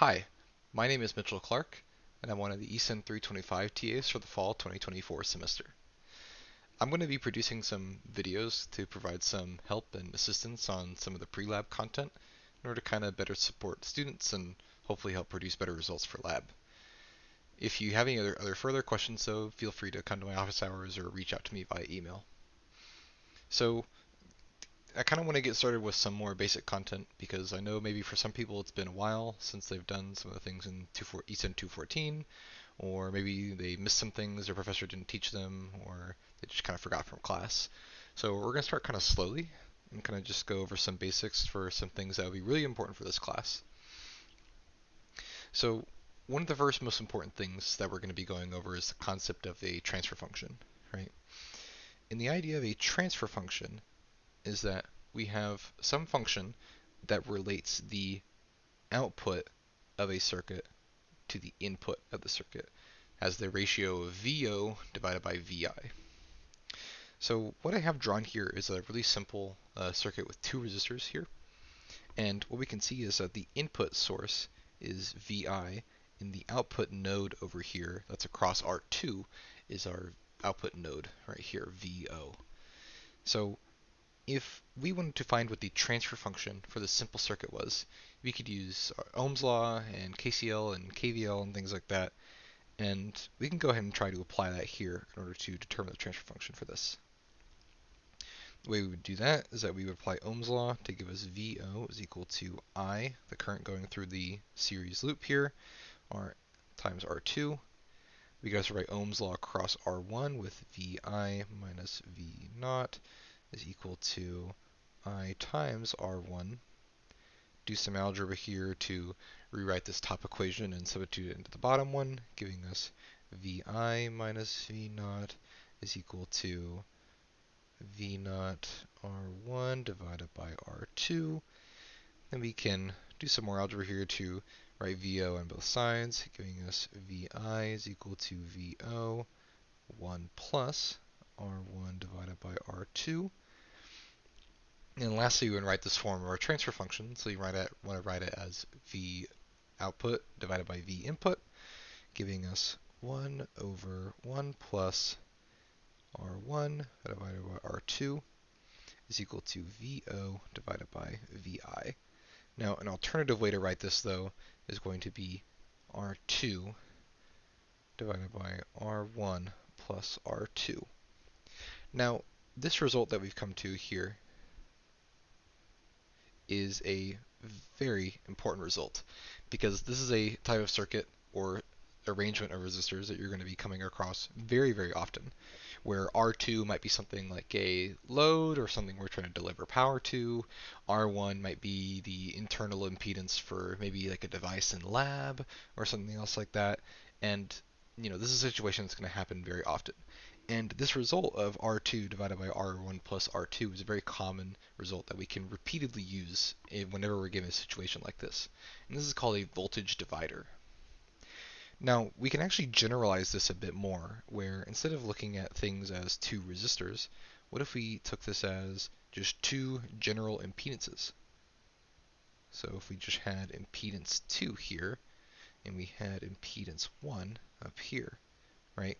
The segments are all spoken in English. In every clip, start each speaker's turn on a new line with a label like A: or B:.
A: Hi, my name is Mitchell Clark, and I'm one of the ECEN 325 TAs for the fall 2024 semester. I'm going to be producing some videos to provide some help and assistance on some of the pre-lab content in order to kind of better support students and hopefully help produce better results for lab. If you have any other further questions though, feel free to come to my office hours or reach out to me via email. So I kind of want to get started with some more basic content because I know maybe for some people it's been a while since they've done some of the things in ECEN 214, or maybe they missed some things their professor didn't teach them, or they just kind of forgot from class. So we're going to start kind of slowly and kind of just go over some basics for some things that will be really important for this class. So one of the first most important things that we're going to be going over is the concept of a transfer function, right? And the idea of a transfer function is that we have some function that relates the output of a circuit to the input of the circuit as the ratio of VO divided by VI. So what I have drawn here is a really simple circuit with two resistors here. And what we can see is that the input source is VI, and the output node over here, that's across R2, is our output node right here, VO. So if we wanted to find what the transfer function for this simple circuit was, we could use Ohm's law and KCL and KVL and things like that, and we can go ahead and try to apply that here in order to determine the transfer function for this. The way we would do that is that we would apply Ohm's law to give us VO is equal to I, the current going through the series loop here, R times R2. We could also write Ohm's law across R1 with VI minus V naught is equal to I times R1. Do some algebra here to rewrite this top equation and substitute it into the bottom one, giving us VI minus V naught is equal to V naught R1 divided by R2. Then we can do some more algebra here to write VO on both sides, giving us VI is equal to VO 1 plus R1 divided by R2. And lastly, we would write this form of our transfer function. So you want to write it as V output divided by V input, giving us 1 over 1 plus R1 divided by R2 is equal to VO divided by VI. Now, an alternative way to write this, though, is going to be R2 divided by R1 plus R2. Now, this result that we've come to here is a very important result because this is a type of circuit or arrangement of resistors that you're going to be coming across very, very often, where R2 might be something like a load or something we're trying to deliver power to. R1 might be the internal impedance for maybe like a device in lab or something else like that. And this is a situation that's going to happen very often. And this result of R2 divided by R1 plus R2 is a very common result that we can repeatedly use whenever we're given a situation like this. And this is called a voltage divider. Now, we can actually generalize this a bit more, where instead of looking at things as two resistors, what if we took this as just two general impedances? So if we just had impedance 2 here, and we had impedance 1 up here, right?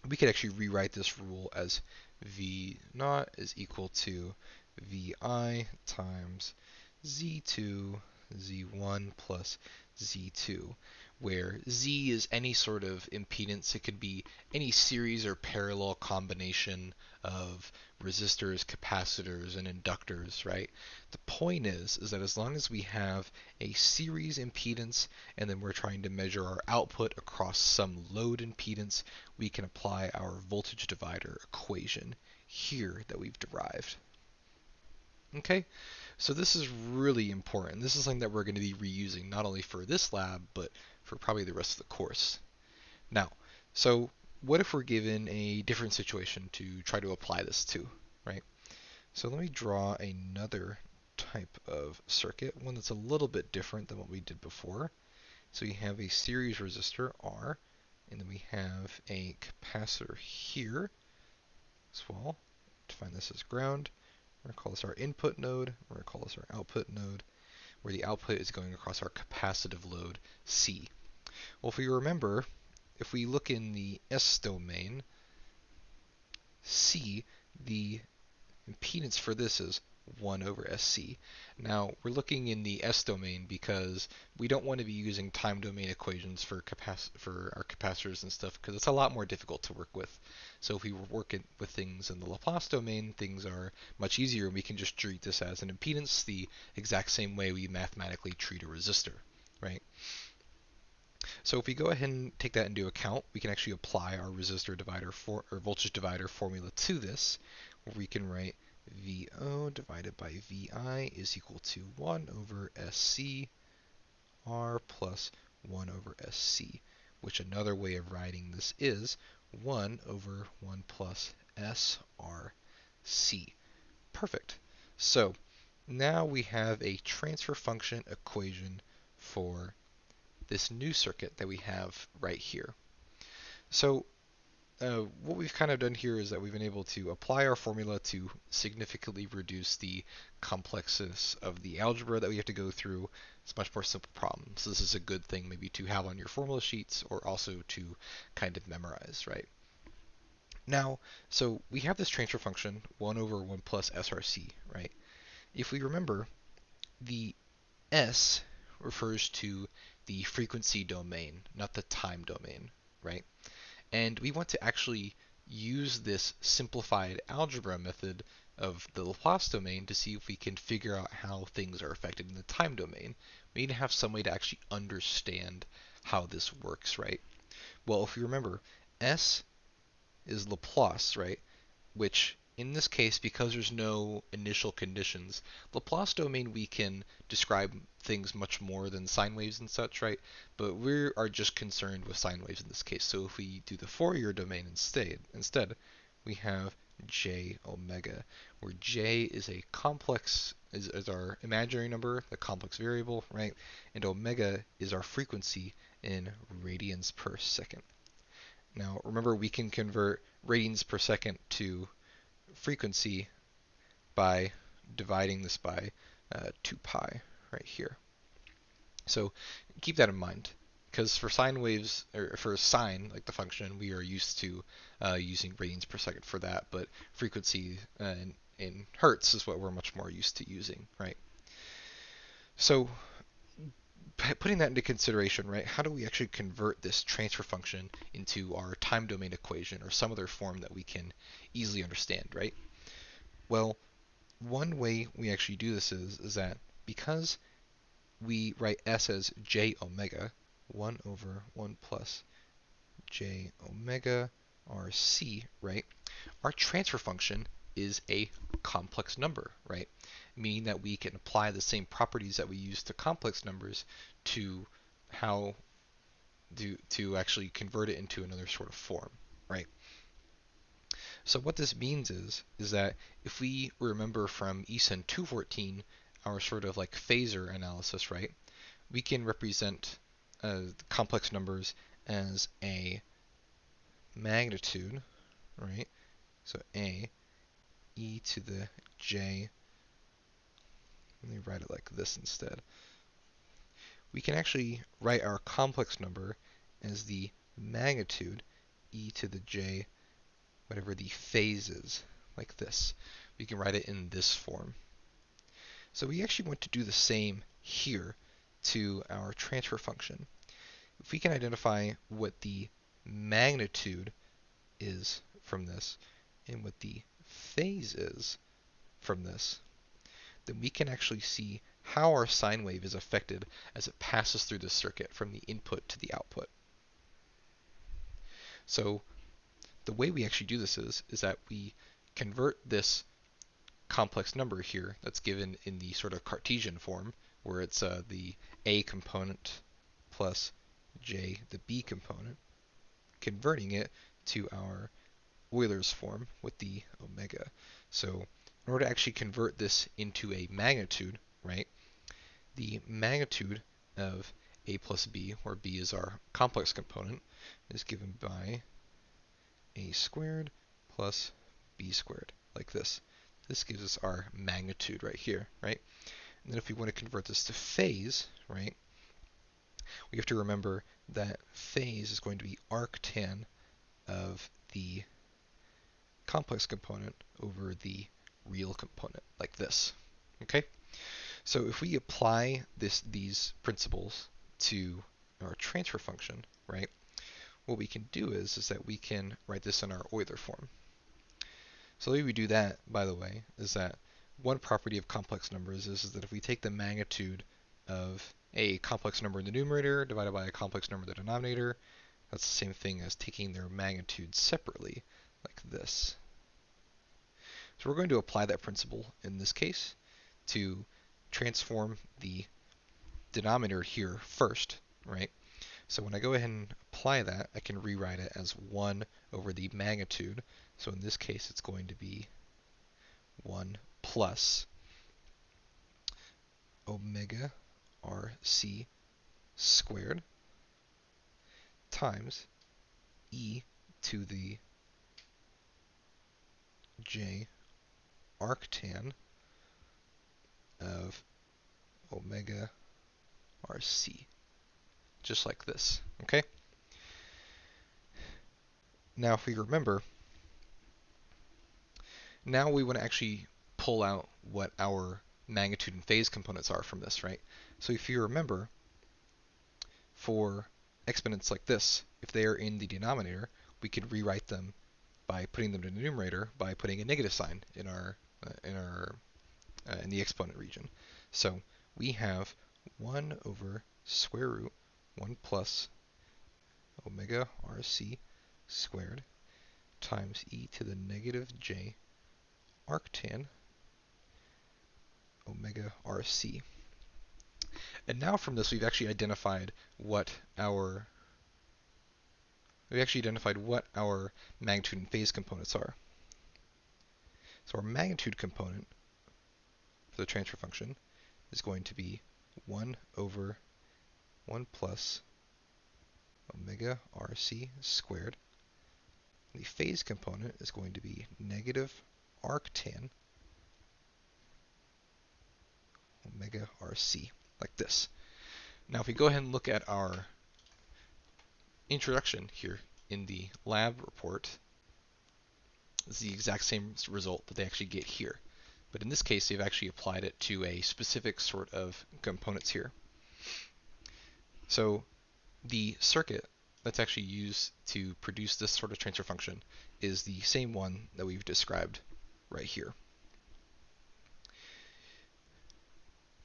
A: We could actually rewrite this rule as V naught is equal to Vi times Z2, Z1 plus Z2, where Z is any sort of impedance. It could be any series or parallel combination of resistors, capacitors, and inductors, right? The point is that as long as we have a series impedance and then we're trying to measure our output across some load impedance, we can apply our voltage divider equation here that we've derived. Okay, so this is really important. This is something that we're going to be reusing not only for this lab, but for probably the rest of the course. Now, so what if we're given a different situation to try to apply this to, right? So let me draw another type of circuit, one that's a little bit different than what we did before. So we have a series resistor R, and then we have a capacitor here as well. Define this as ground. We're going to call this our input node. We're going to call this our output node. where the output is going across our capacitive load C. Well, if we remember, if we look in the S domain, C, the impedance for this is 1 over SC. Now, we're looking in the S domain because we don't want to be using time domain equations for our capacitors and stuff, because it's a lot more difficult to work with. So if we work with things in the Laplace domain, things are much easier, and we can just treat this as an impedance the exact same way we mathematically treat a resistor, right? So if we go ahead and take that into account, we can actually apply our resistor divider or voltage divider formula to this, where we can write VO divided by VI is equal to 1 over SC R plus 1 over SC, which another way of writing this is 1 over 1 plus SRC. Perfect. So now we have a transfer function equation for this new circuit that we have right here. So what we've kind of done here is that we've been able to apply our formula to significantly reduce the complexness of the algebra that we have to go through. It's a much more simple problem. So this is a good thing maybe to have on your formula sheets or also to kind of memorize, right? Now, so we have this transfer function, 1 over 1 plus SRC, right? If we remember, the S refers to the frequency domain, not the time domain, right? And we want to actually use this simplified algebra method of the Laplace domain to see if we can figure out how things are affected in the time domain. We need to have some way to actually understand how this works, right? Well, if you remember, S is Laplace, right? Which in this case, because there's no initial conditions, Laplace domain we can describe things much more than sine waves and such, right? But we are just concerned with sine waves in this case. So if we do the Fourier domain instead we have j omega, where j is a complex, is our imaginary number, the complex variable, right? And omega is our frequency in radians per second. Now remember, we can convert radians per second to frequency by dividing this by 2 pi right here. So keep that in mind, because for sine waves, or for sine, like the function, we are used to using radians per second for that, but frequency in hertz is what we're much more used to using, right? So putting that into consideration, right, how do we actually convert this transfer function into our time domain equation or some other form that we can easily understand, right? Well, one way we actually do this is that because we write S as j omega, 1 over 1 plus j omega RC, right? Our transfer function is a complex number, right? Meaning that we can apply the same properties that we use to complex numbers to how to actually convert it into another sort of form, right? So what this means is that if we remember from ESEN 214, our sort of like phasor analysis, right? We can represent complex numbers as a magnitude, right? So a e to the j, let me write it like this instead. We can actually write our complex number as the magnitude e to the j, whatever the phase is, like this. We can write it in this form. So we actually want to do the same here to our transfer function. If we can identify what the magnitude is from this and what the phase is from this, then we can actually see how our sine wave is affected as it passes through the circuit from the input to the output. So the way we actually do this is that we convert this complex number here that's given in the sort of Cartesian form, where it's the a component plus j, the b component, converting it to our Euler's form with the omega. So in order to actually convert this into a magnitude, right, the magnitude of a plus b, where b is our complex component, is given by a squared plus b squared, like this. This gives us our magnitude right here, right? And then if we want to convert this to phase, right, we have to remember that phase is going to be arctan of the complex component over the real component, like this. Okay? So if we apply these principles to our transfer function, right, what we can do is that we can write this in our Euler form. So the way we do that, by the way, is that one property of complex numbers is that if we take the magnitude of a complex number in the numerator divided by a complex number in the denominator, that's the same thing as taking their magnitude separately, like this. So we're going to apply that principle in this case to transform the denominator here first, right? So when I go ahead and apply that, I can rewrite it as 1 over the magnitude. So in this case, it's going to be 1 plus omega RC squared times e to the j arctan of omega RC, just like this, okay? Now if we remember, now we want to actually pull out what our magnitude and phase components are from this, right? So if you remember, for exponents like this, if they are in the denominator, we could rewrite them by putting them in the numerator by putting a negative sign in the exponent region. So we have 1 over square root 1 plus omega RC squared times e to the negative j arctan omega RC. And now from this we've actually identified what our magnitude and phase components are. So our magnitude component for the transfer function is going to be 1 over 1 plus omega RC squared. The phase component is going to be negative arctan omega RC, like this. Now if we go ahead and look at our introduction here in the lab report, it's the exact same result that they actually get here. But in this case, they've actually applied it to a specific sort of components here. So the circuit that's actually used to produce this sort of transfer function is the same one that we've described right here.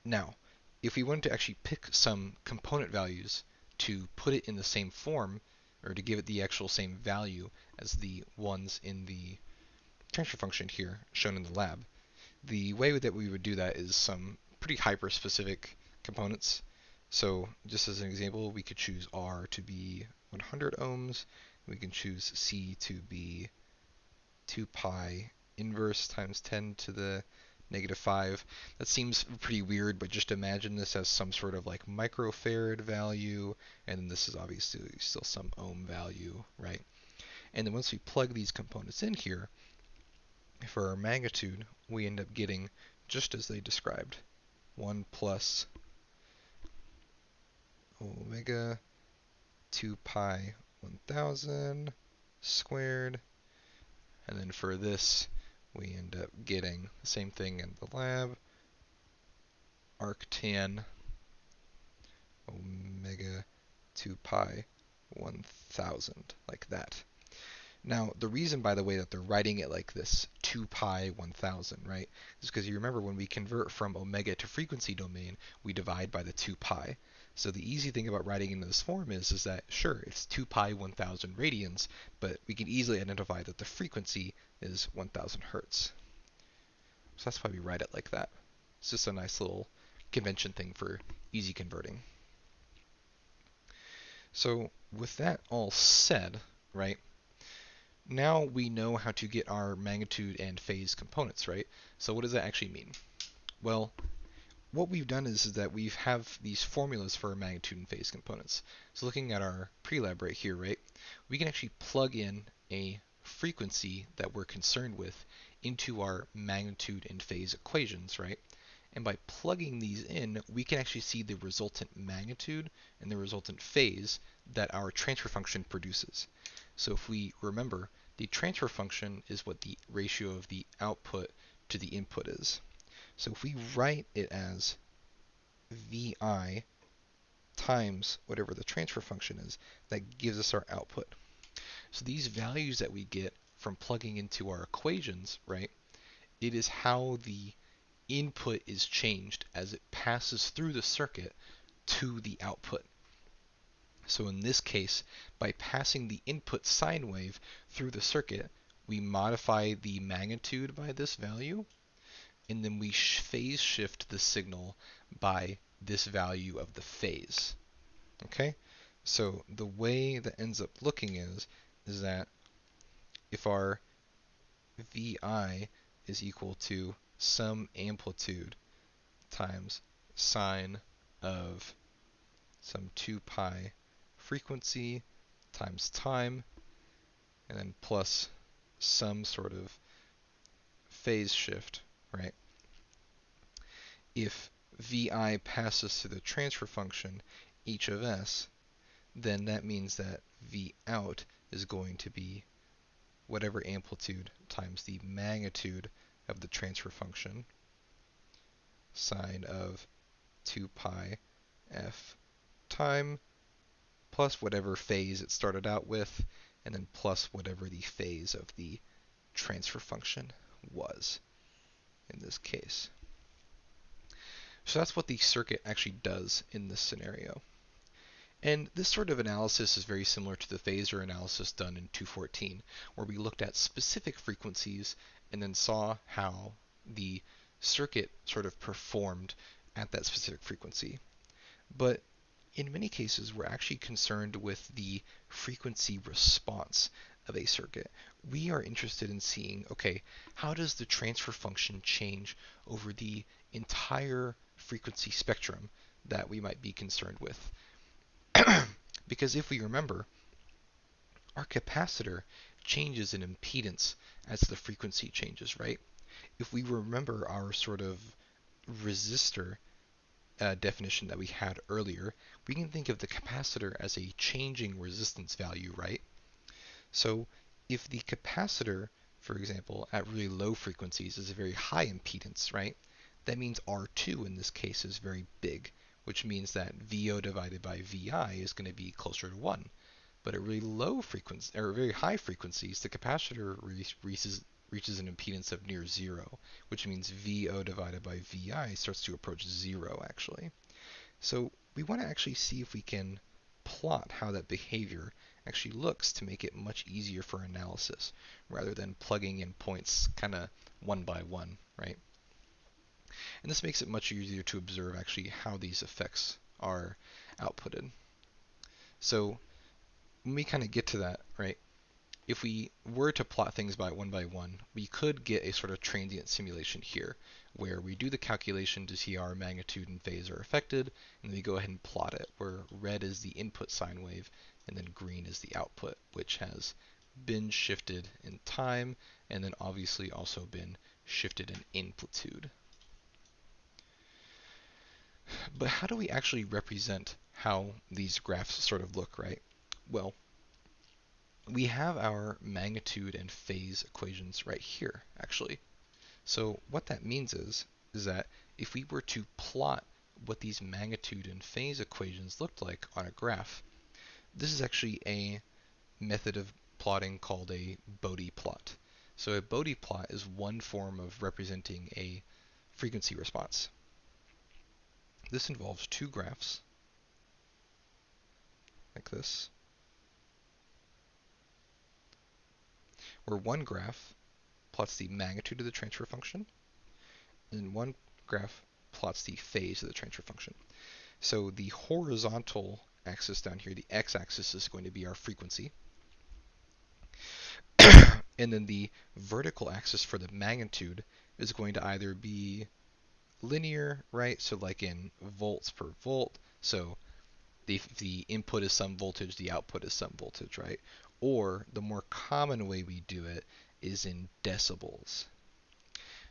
A: Now, if we wanted to actually pick some component values to put it in the same form, or to give it the actual same value as the ones in the transfer function here shown in the lab, the way that we would do that is some pretty hyper-specific components. So just as an example, we could choose R to be 100 ohms. We can choose C to be 2 pi inverse times 10 to the negative 5. That seems pretty weird, but just imagine this as some sort of like microfarad value, and then this is obviously still some ohm value, right? And then once we plug these components in here, for our magnitude, we end up getting just as they described, 1 plus omega 2 pi 1000 squared, and then for this we end up getting the same thing in the lab, arctan omega 2 pi 1000, like that. Now, the reason, by the way, that they're writing it like this, 2 pi 1000, right, is because you remember when we convert from omega to frequency domain, we divide by the 2 pi. So the easy thing about writing in this form is that, sure, it's 2 pi 1000 radians, but we can easily identify that the frequency is 1000 hertz. So that's why we write it like that. It's just a nice little convention thing for easy converting. So with that all said, right, now we know how to get our magnitude and phase components, right? So what does that actually mean? Well, what we've done is that we have these formulas for our magnitude and phase components. So looking at our pre-lab right here, right, we can actually plug in a frequency that we're concerned with into our magnitude and phase equations, right? And by plugging these in, we can actually see the resultant magnitude and the resultant phase that our transfer function produces. So if we remember, the transfer function is what the ratio of the output to the input is. So if we write it as VI times whatever the transfer function is, that gives us our output. So these values that we get from plugging into our equations, right, it is how the input is changed as it passes through the circuit to the output. So in this case, by passing the input sine wave through the circuit, we modify the magnitude by this value, and then we phase shift the signal by this value of the phase. Okay? So the way that ends up looking is that if our VI is equal to some amplitude times sine of some 2 pi frequency times time, and then plus some sort of phase shift, right? If VI passes through the transfer function h of s, then that means that V out is going to be whatever amplitude times the magnitude of the transfer function, sine of 2 pi f time, plus whatever phase it started out with, and then plus whatever the phase of the transfer function was in this case. So that's what the circuit actually does in this scenario. And this sort of analysis is very similar to the phasor analysis done in 214, where we looked at specific frequencies and then saw how the circuit sort of performed at that specific frequency. But in many cases, we're actually concerned with the frequency response of a circuit. We are interested in seeing, okay, how does the transfer function change over the entire frequency spectrum that we might be concerned with? Because if we remember, our capacitor changes in impedance as the frequency changes, right? If we remember our sort of resistor definition that we had earlier, we can think of the capacitor as a changing resistance value, right? So if the capacitor, for example, at really low frequencies is a very high impedance, right? That means R2 in this case is very big, which means that VO divided by VI is going to be closer to 1. But at really low frequency or very high frequencies, the capacitor reaches an impedance of near 0, which means VO divided by VI starts to approach 0 actually. So we want to actually see if we can plot how that behavior actually looks to make it much easier for analysis rather than plugging in points kind of one by one, right? And this makes it much easier to observe actually how these effects are outputted. So when we kind of get to that, right, if we were to plot things by one, we could get a sort of transient simulation here, where we do the calculation to see how our magnitude and phase are affected, and then we go ahead and plot it, where red is the input sine wave, and then green is the output, which has been shifted in time, and then obviously also been shifted in amplitude. But how do we actually represent how these graphs sort of look, right? Well, we have our magnitude and phase equations right here, actually. So what that means is that if we were to plot what these magnitude and phase equations looked like on a graph, this is actually a method of plotting called a Bode plot. So a Bode plot is one form of representing a frequency response. This involves two graphs, like this, where one graph plots the magnitude of the transfer function, and one graph plots the phase of the transfer function. So the horizontal axis down here, the x-axis, is going to be our frequency. And then the vertical axis for the magnitude is going to either be linear, right? So like in volts per volt. So the input is some voltage, the output is some voltage, right? Or the more common way we do it is in decibels.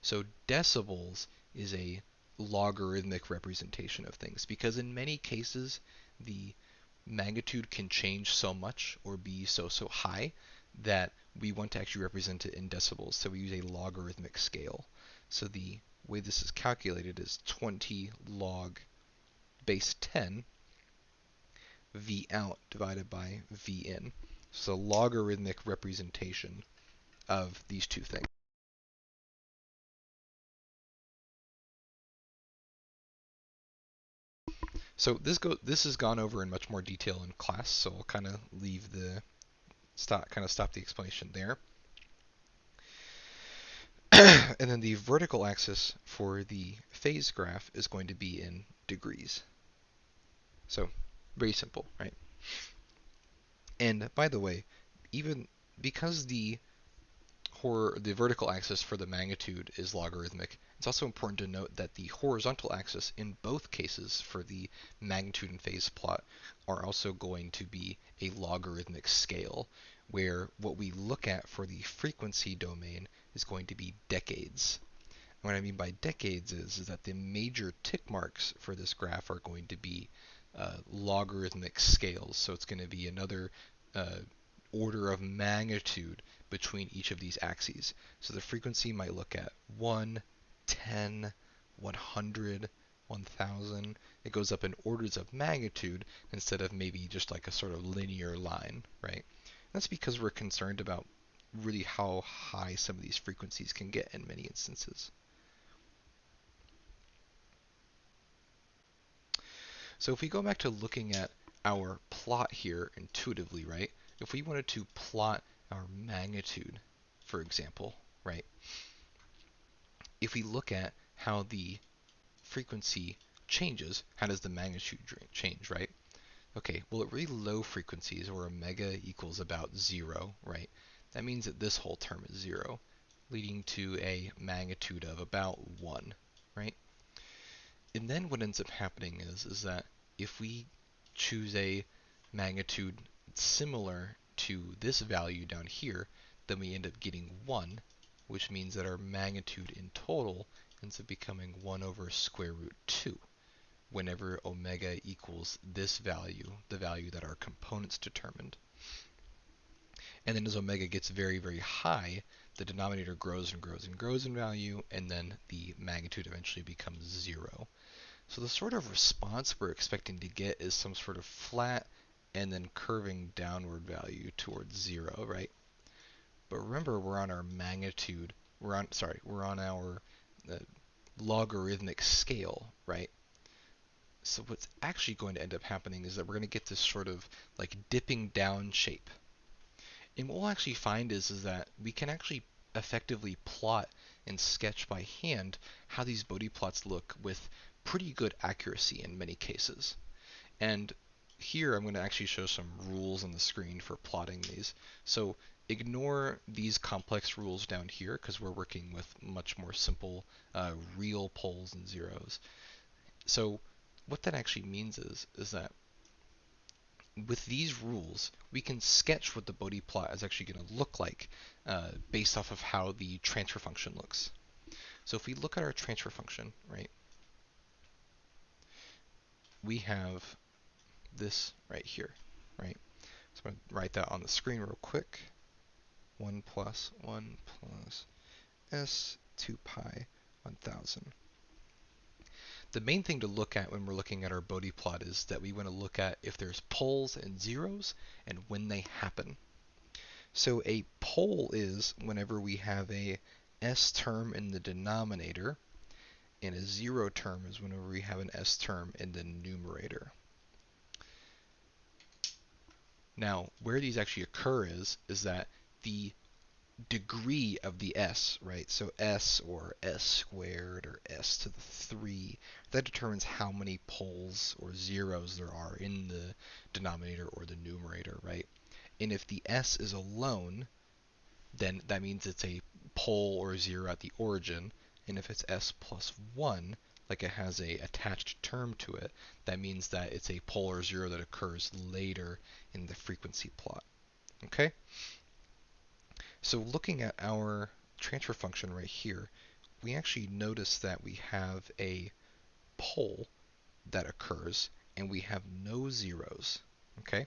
A: So decibels is a logarithmic representation of things, because in many cases the magnitude can change so much or be so high that we want to actually represent it in decibels, so we use a logarithmic scale. So the way this is calculated is 20 log base 10 V out divided by V in. So logarithmic representation of these two things. So this has gone over in much more detail in class, so I'll kind of leave the stop the explanation there. And then the vertical axis for the phase graph is going to be in degrees. So very simple, right? And by the way, even because the vertical axis for the magnitude is logarithmic, it's also important to note that the horizontal axis in both cases for the magnitude and phase plot are also going to be a logarithmic scale, where what we look at for the frequency domain is going to be decades. And what I mean by decades is that the major tick marks for this graph are going to be logarithmic scales. So it's going to be another order of magnitude between each of these axes. So the frequency might look at 1, 10, 100, 1000. It goes up in orders of magnitude instead of maybe just like a sort of linear line, right? That's because we're concerned about really how high some of these frequencies can get in many instances. So if we go back to looking at our plot here intuitively, right? If we wanted to plot our magnitude, for example, right? If we look at how the frequency changes, how does the magnitude change, right? Okay, well at really low frequencies, where omega equals about 0, right? That means that this whole term is 0, leading to a magnitude of about 1, right? And then what ends up happening is that if we choose a magnitude similar to this value down here, then we end up getting 1, which means that our magnitude in total ends up becoming 1 over square root 2 whenever omega equals this value, the value that our components determined. And then as omega gets very, very high, the denominator grows and grows and grows in value, and then the magnitude eventually becomes 0. So the sort of response we're expecting to get is some sort of flat and then curving downward value towards 0, right? But remember, we're on our magnitude, we're on our logarithmic scale, right? So what's actually going to end up happening is that we're going to get this sort of like dipping down shape. And what we'll actually find is that we can actually effectively plot and sketch by hand how these Bode plots look with pretty good accuracy in many cases. And here I'm going to actually show some rules on the screen for plotting these. So ignore these complex rules down here because we're working with much more simple real poles and zeros. So what that actually means is that with these rules, we can sketch what the Bode plot is actually going to look like based off of how the transfer function looks. So if we look at our transfer function, right, we have this right here, right? So I'm going to write that on the screen real quick. 1 plus 1 plus s 2 pi 1000. The main thing to look at when we're looking at our Bode plot is that we want to look at if there's poles and zeros and when they happen. So a pole is whenever we have a s term in the denominator, and a 0 term is whenever we have an s term in the numerator. Now, where these actually occur is that the degree of the s, right? So s or s squared or s to the 3, that determines how many poles or zeros there are in the denominator or the numerator, right? And if the s is alone, then that means it's a pole or zero at the origin. And if it's s plus 1, like it has a attached term to it, that means that it's a pole or zero that occurs later in the frequency plot. Okay? So looking at our transfer function right here, we actually notice that we have a pole that occurs, and we have no zeros. Okay?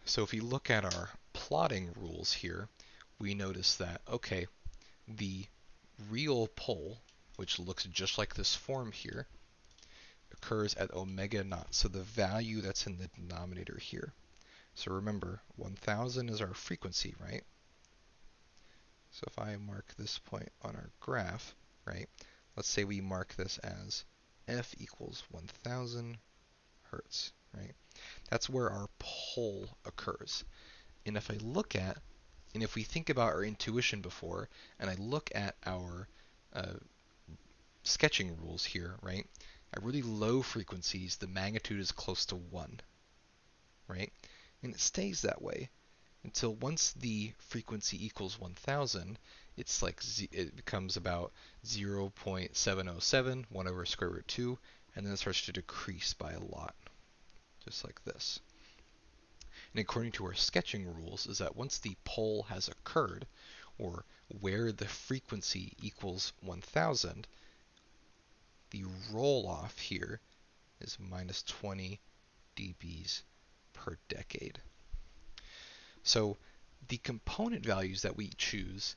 A: So if you look at our plotting rules here, we notice that, okay, the real pole, which looks just like this form here, occurs at omega naught, so the value that's in the denominator here. So remember, 1000 is our frequency, right? So if I mark this point on our graph, right, let's say we mark this as f equals 1000 hertz, right? That's where our pole occurs. And if if we think about our intuition before, and I look at our uh, sketching rules here, right? At really low frequencies, the magnitude is close to 1, right? And it stays that way until once the frequency equals 1000, it's like it becomes about 0.707, 1 over square root 2, and then it starts to decrease by a lot, just like this. And according to our sketching rules, is that once the pole has occurred, or where the frequency equals 1000, the roll-off here is minus 20 dBs per decade. So the component values that we choose,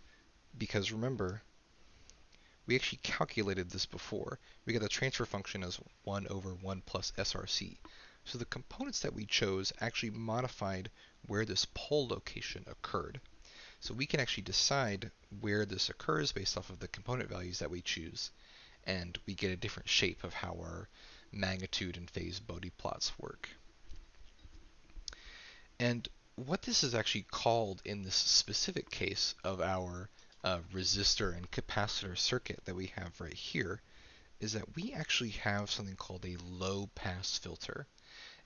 A: because remember, we actually calculated this before. We got the transfer function as 1 over 1 plus SRC. So the components that we chose actually modified where this pole location occurred. So we can actually decide where this occurs based off of the component values that we choose, and we get a different shape of how our magnitude and phase Bode plots work. And what this is actually called in this specific case of our resistor and capacitor circuit that we have right here is that we actually have something called a low pass filter.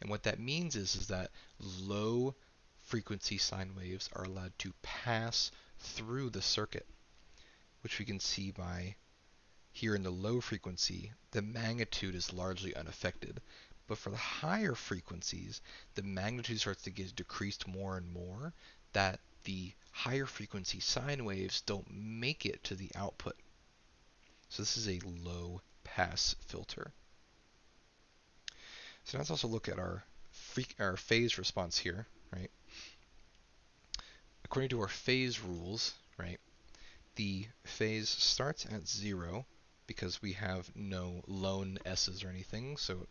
A: And what that means is that low frequency sine waves are allowed to pass through the circuit, which we can see by here in the low frequency, the magnitude is largely unaffected. But for the higher frequencies, the magnitude starts to get decreased more and more, that the higher frequency sine waves don't make it to the output. So this is a low pass filter. So now let's also look at our phase response here, right? According to our phase rules, right, the phase starts at 0 because we have no lone s's or anything. So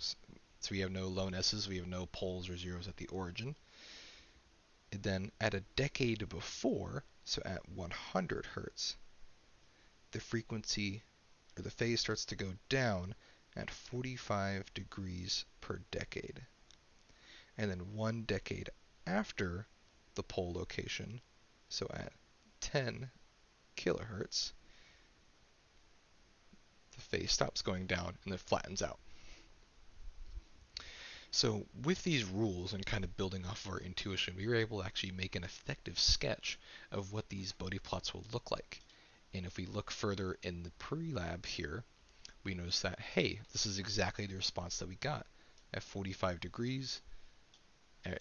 A: we have no lone s's, we have no poles or zeros at the origin. And then at a decade before, so at 100 hertz, the frequency or the phase starts to go down at 45 degrees per decade. And then 1 decade after the pole location, so at 10 kilohertz, the phase stops going down and then flattens out. So with these rules and kind of building off of our intuition, we were able to actually make an effective sketch of what these Bode plots will look like. And if we look further in the pre-lab here, we notice that, hey, this is exactly the response that we got. At 45 degrees,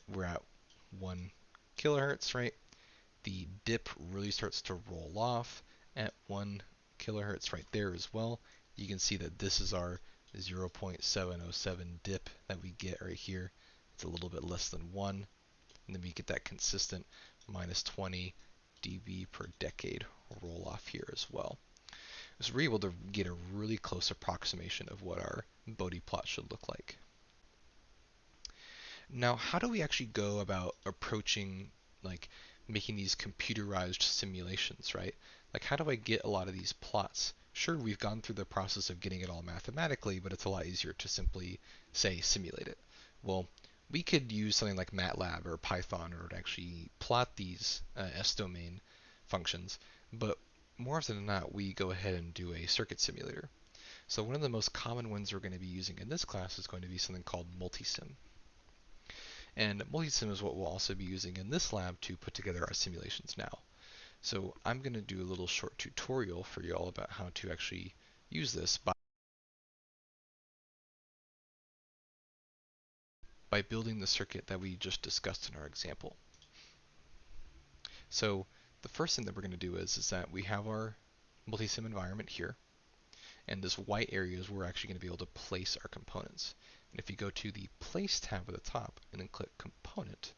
A: we're at 1 kilohertz, right? The dip really starts to roll off at 1 kilohertz right there as well. You can see that this is our 0.707 dip that we get right here. It's a little bit less than 1. And then we get that consistent minus 20 dB per decade roll off here as well. So we're able to get a really close approximation of what our Bode plot should look like. Now, how do we actually go about approaching like making these computerized simulations, right? Like how do I get a lot of these plots? Sure, we've gone through the process of getting it all mathematically, but it's a lot easier to simply say simulate it. Well, we could use something like MATLAB or Python or to actually plot these S-domain functions, but more often than not, we go ahead and do a circuit simulator. So one of the most common ones we're going to be using in this class is going to be something called Multisim. And Multisim is what we'll also be using in this lab to put together our simulations now. So I'm going to do a little short tutorial for you all about how to actually use this by building the circuit that we just discussed in our example. So the first thing that we're going to do is that we have our Multisim environment here, And this white area is where we're actually going to be able to place our components. And if you go to the Place tab at the top and then click Component,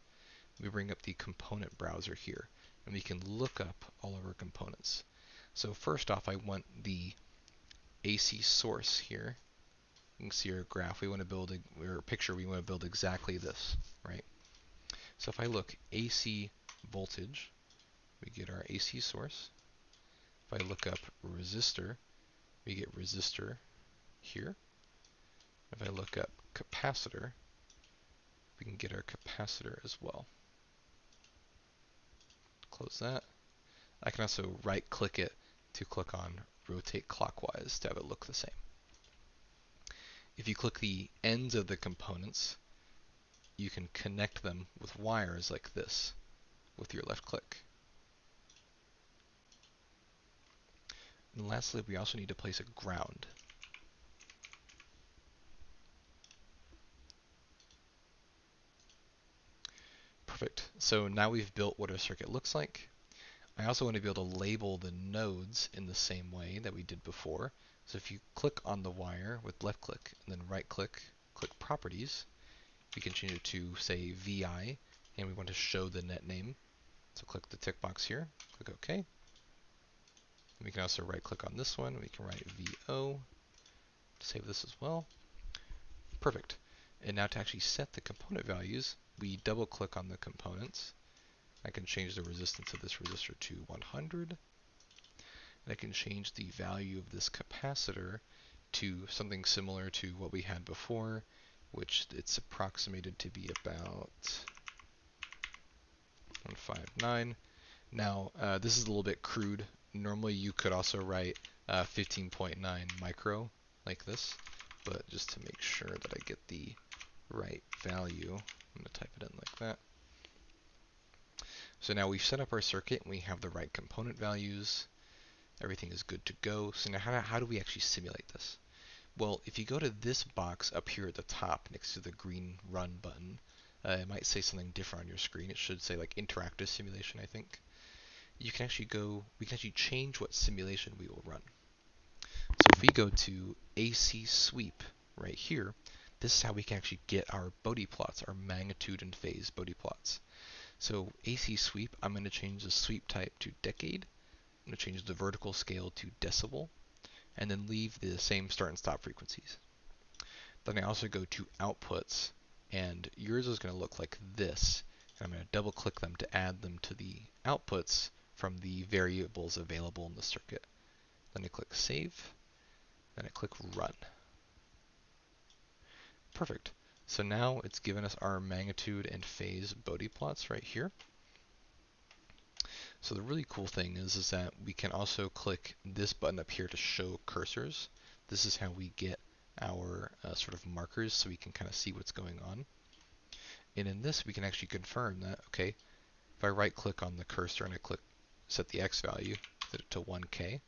A: we bring up the component browser here, and we can look up all of our components. So first off, I want the AC source here. You can see our graph. We want to build or picture. We want to build exactly this, right? So if I look AC voltage, we get our AC source. If I look up resistor, we get resistor here. If I look up capacitor, we can get our capacitor as well. Close that. I can also right click it to click on rotate clockwise to have it look the same. If you click the ends of the components, you can connect them with wires like this with your left click. And lastly, we also need to place a ground. Perfect. So now we've built what our circuit looks like. I also want to be able to label the nodes in the same way that we did before. So if you click on the wire with left click and then right click, click properties, we can change it to say VI, and we want to show the net name. So click the tick box here, click OK. We can also right click on this one, we can write VO to save this as well. Perfect. And now to actually set the component values, we double click on the components. I can change the resistance of this resistor to 100. And I can change the value of this capacitor to something similar to what we had before, which it's approximated to be about 159. Now, this is a little bit crude. Normally you could also write 15.9 micro like this, but just to make sure that I get the right value, I'm going to type it in like that. So now we've set up our circuit and we have the right component values. Everything is good to go. So now how do we actually simulate this? Well, if you go to this box up here at the top next to the green Run button, it might say something different on your screen. It should say like interactive simulation, I think. You can actually we can actually change what simulation we will run. So if we go to AC sweep right here, this is how we can actually get our Bode plots, our magnitude and phase Bode plots. So AC sweep, I'm going to change the sweep type to decade. I'm going to change the vertical scale to decibel, and then leave the same start and stop frequencies. Then I also go to outputs, and yours is going to look like this. And I'm going to double click them to add them to the outputs from the variables available in the circuit. Then I click save, then I click run. Perfect. So now it's given us our magnitude and phase Bode plots right here. So the really cool thing is that we can also click this button up here to show cursors. This is how we get our sort of markers so we can kind of see what's going on. And in this we can actually confirm that, okay, if I right click on the cursor and I click set the X value, set it to 1K.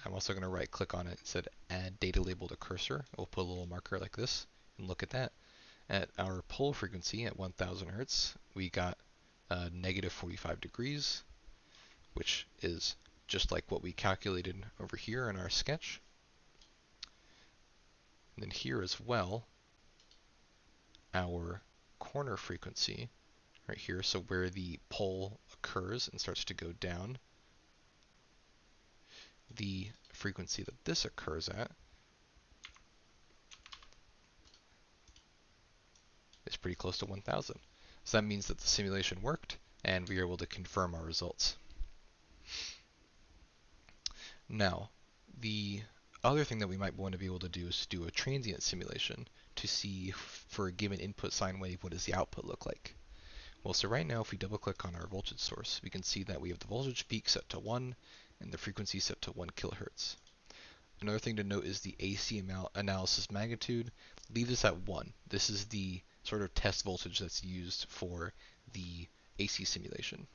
A: I'm also going to right click on it and said add data label to cursor. We'll put a little marker like this and look at that. At our pole frequency at 1000 Hertz, we got negative 45 degrees, which is just like what we calculated over here in our sketch. And then here as well, our corner frequency right here, so where the pole occurs and starts to go down, the frequency that this occurs at is pretty close to 1000. So that means that the simulation worked and we are able to confirm our results. Now, the other thing that we might want to be able to do is do a transient simulation to see for a given input sine wave what does the output look like. Well, so right now if we double click on our voltage source, we can see that we have the voltage peak set to 1 and the frequency set to 1 kilohertz. Another thing to note is the AC analysis magnitude. Leave this at 1. This is the sort of test voltage that's used for the AC simulation.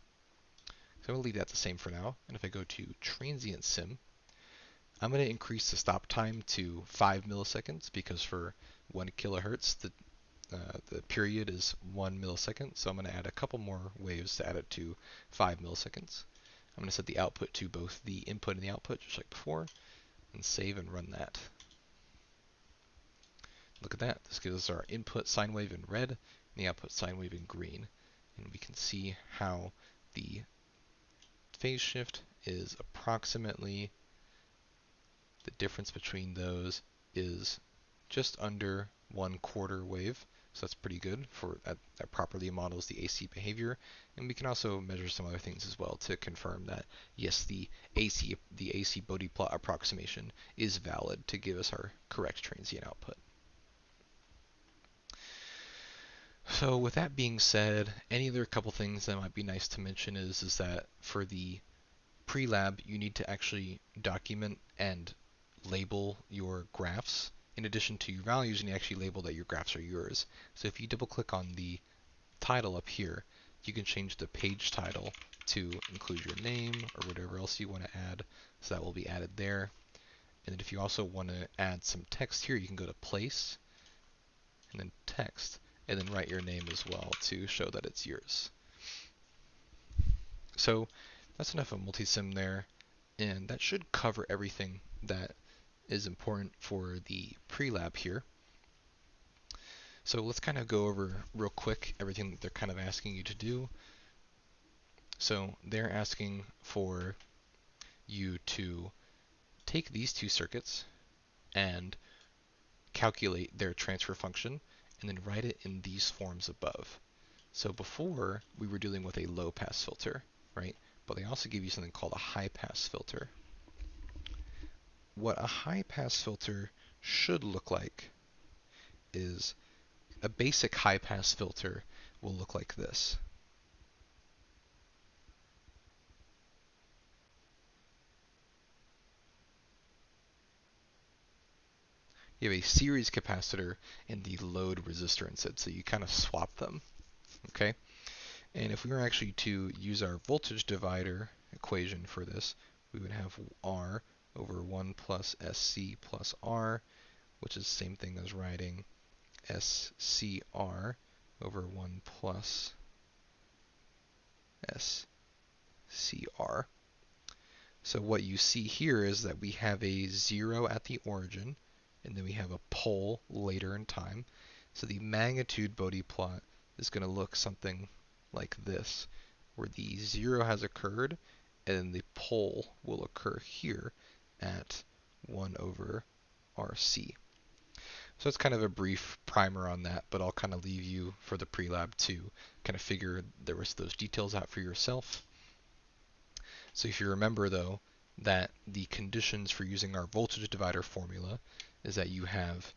A: So I'm going to leave that the same for now. And if I go to transient sim, I'm going to increase the stop time to 5 milliseconds because for 1 kilohertz, the period is 1 millisecond. So I'm going to add a couple more waves to add it to 5 milliseconds. I'm going to set the output to both the input and the output, just like before. and save and run that. Look at that. This gives us our input sine wave in red and the output sine wave in green. And we can see how the phase shift is approximately, the difference between those is just under 1/4 wave. So that's pretty good for that properly models the AC behavior. And we can also measure some other things as well to confirm that yes, the AC Bode plot approximation is valid to give us our correct transient output. So with that being said, any other couple things that might be nice to mention is that for the pre-lab, you need to actually document and label your graphs. In addition to your values, you need to actually label that your graphs are yours. So if you double click on the title up here, you can change the page title to include your name or whatever else you want to add. So that will be added there. And then if you also want to add some text here, you can go to place and then text and then write your name as well to show that it's yours. So that's enough of multisim there, and that should cover everything that is important for the pre-lab here. So let's kind of go over real quick everything that they're kind of asking you to do. So they're asking for you to take these two circuits and calculate their transfer function and then write it in these forms above. So before we were dealing with a low pass filter, right? But they also give you something called a high pass filter. What a high pass filter should look like is a basic high pass filter will look like this. You have a series capacitor and the load resistor instead, so you kind of swap them, okay? And if we were actually to use our voltage divider equation for this, we would have R over 1 plus SC plus R, which is the same thing as writing SCR over 1 plus SCR. So what you see here is that we have a 0 at the origin, and then we have a pole later in time. So the magnitude Bode plot is going to look something like this, where the 0 has occurred, and the pole will occur here at 1 over RC. So it's kind of a brief primer on that, but I'll kind of leave you for the pre-lab to kind of figure the rest of those details out for yourself. So if you remember though, that the conditions for using our voltage divider formula is that you have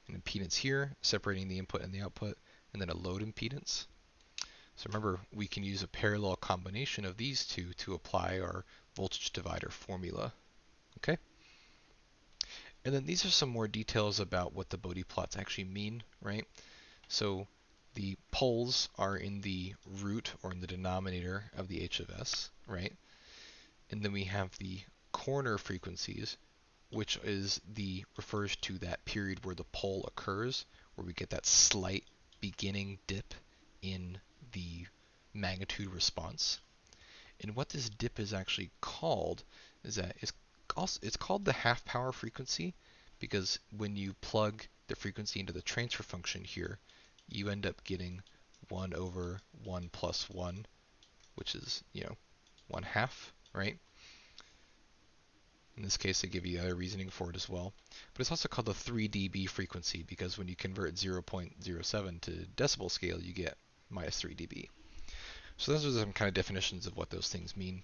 A: an impedance here separating the input and the output, and then a load impedance. So remember, we can use a parallel combination of these two to apply our voltage divider formula. Okay? And then these are some more details about what the Bode plots actually mean, right? So the poles are in the root or in the denominator of the H of S, right? And then we have the corner frequencies, which refers to that period where the pole occurs, where we get that slight beginning dip in the magnitude response. And what this dip is actually called is that it's called the half power frequency, because when you plug the frequency into the transfer function here, you end up getting 1 over 1 plus 1, which is, 1/2, right? In this case, they give you other reasoning for it as well. But it's also called the 3 dB frequency, because when you convert 0.07 to decibel scale, you get minus 3 dB. So those are some kind of definitions of what those things mean.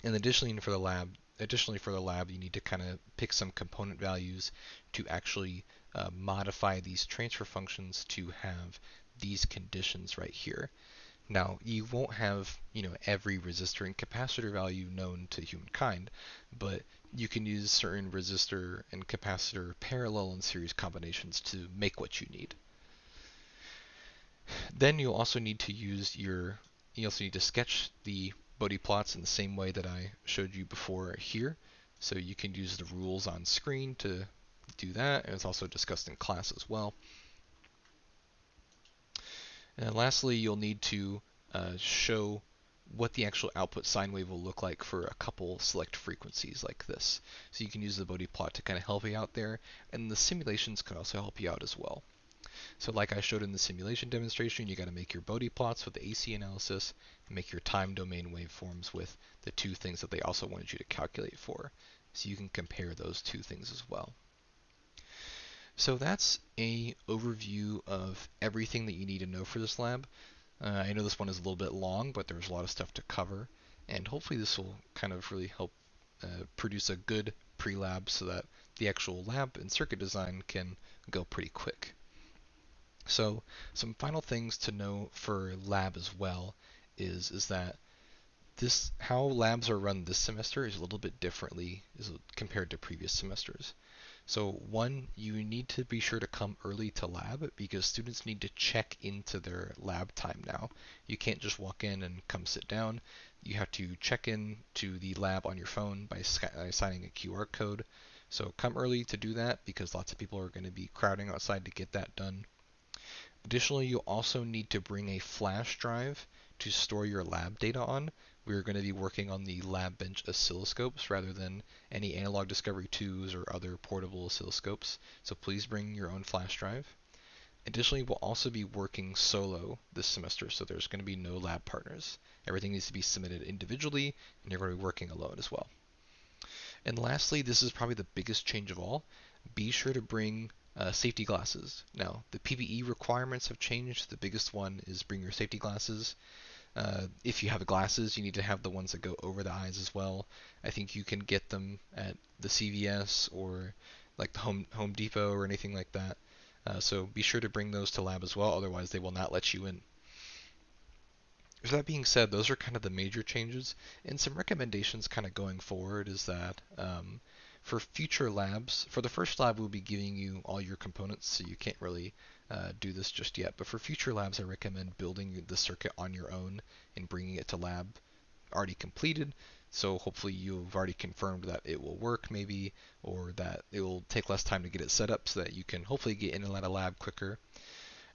A: And additionally for the lab, you need to kind of pick some component values to actually modify these transfer functions to have these conditions right here. Now, you won't have, every resistor and capacitor value known to humankind, but you can use certain resistor and capacitor parallel and series combinations to make what you need. Then you'll also need to sketch the Bode plots in the same way that I showed you before here. So you can use the rules on screen to do that, and it's also discussed in class as well. And lastly, you'll need to show what the actual output sine wave will look like for a couple select frequencies like this. So you can use the Bodhi plot to kind of help you out there, and the simulations can also help you out as well. So like I showed in the simulation demonstration, you got to make your Bodhi plots with the AC analysis and make your time domain waveforms with the two things that they also wanted you to calculate for. So you can compare those two things as well. So that's a overview of everything that you need to know for this lab. I know this one is a little bit long, but there's a lot of stuff to cover, and hopefully this will kind of really help produce a good pre-lab so that the actual lab and circuit design can go pretty quick. So some final things to know for lab as well is that how labs are run this semester is a little bit differently compared to previous semesters. So one, you need to be sure to come early to lab because students need to check into their lab time now. You can't just walk in and come sit down. You have to check in to the lab on your phone by signing a QR code. So come early to do that because lots of people are going to be crowding outside to get that done. Additionally, you also need to bring a flash drive to store your lab data on. We're going to be working on the lab bench oscilloscopes rather than any analog discovery 2s or other portable oscilloscopes, so please bring your own flash drive. Additionally, we'll also be working solo this semester, so there's going to be no lab partners. Everything needs to be submitted individually, and you're going to be working alone as well. And lastly, this is probably the biggest change of all. Be sure to bring safety glasses. Now, the PPE requirements have changed. The biggest one is bring your safety glasses. If you have glasses, you need to have the ones that go over the eyes as well. I think you can get them at the CVS or like the Home Depot or anything like that. So be sure to bring those to lab as well, otherwise they will not let you in. So that being said, those are kind of the major changes, and some recommendations kind of going forward is that for future labs, for the first lab we'll be giving you all your components, so you can't really do this just yet, but for future labs I recommend building the circuit on your own and bringing it to lab already completed, so hopefully you've already confirmed that it will work maybe, or that it will take less time to get it set up so that you can hopefully get in and out of lab quicker.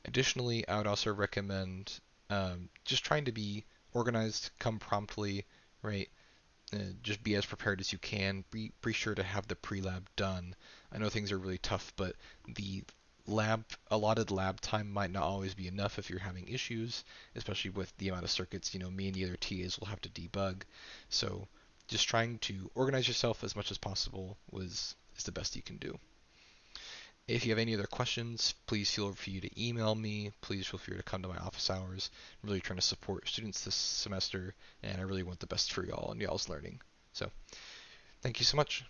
A: Additionally, I would also recommend just trying to be organized, come promptly, right? Just be as prepared as you can. Be sure to have the pre-lab done. I know things are really tough, but the allotted lab time might not always be enough if you're having issues, especially with the amount of circuits, me and the other TAs will have to debug. So just trying to organize yourself as much as possible is the best you can do. If you have any other questions, please feel free to email me. Please feel free to come to my office hours. I'm really trying to support students this semester, and I really want the best for y'all and y'all's learning. So, thank you so much.